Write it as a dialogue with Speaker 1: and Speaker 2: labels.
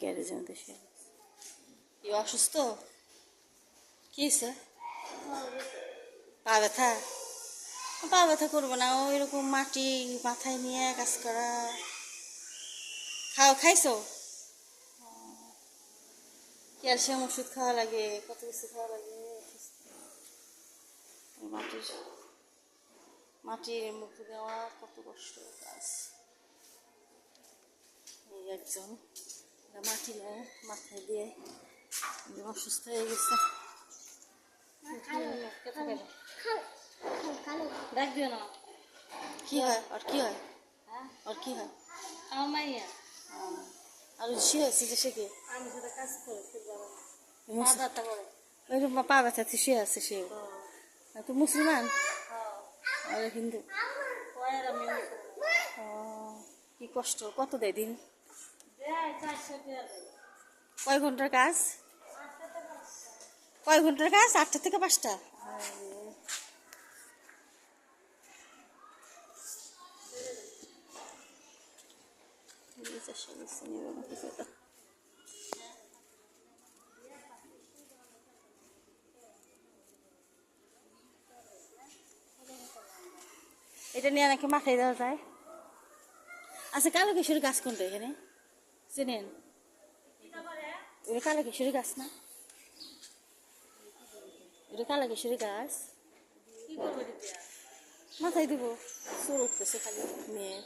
Speaker 1: গ্যারেজের মধ্যে শুয়ে কি অসুস্থ? কি হয়েছে? পা ব্যথা? পা ব্যথা করবো না, ওইরকম মাটি মাথায় নিয়ে কাজ করা। খাইছো? ক্যালসিয়াম ওষুধ খাওয়া লাগে, কত কিছু খাওয়া লাগে। মাটির মুখে দেওয়া কত কষ্ট কাজ। এই একজন মাটি নেয় মাথায় দিয়ে অসুস্থ হয়ে গেছে।
Speaker 2: ডাক দিও না।
Speaker 1: কি হয় আর কি হয়? আর কি হয়?
Speaker 2: আমার মাইয়া
Speaker 1: আর শুয়ে আছি যে সে কি
Speaker 2: আমি সাথে কাজ করে
Speaker 1: পা ব্যথা শুয়ে আছে সে তো মুসলমান আর হিন্দু। কি কষ্ট, কত দেয় দিন? কয় ঘন্টার কাজ? কয় ঘন্টার কাজ? 8টা থেকে 5টা? এটা নিয়ে নাকি মাথায় দেওয়া যায়। আচ্ছা, কালো কিশোরী গাছ কোনটা এখানে চেনেন? এটা কালো কিশোরী গাছ না? এটা কালো কিশোরী গাছ। মাথায় দিব, চোর উঠতেছে খালি মেয়ে।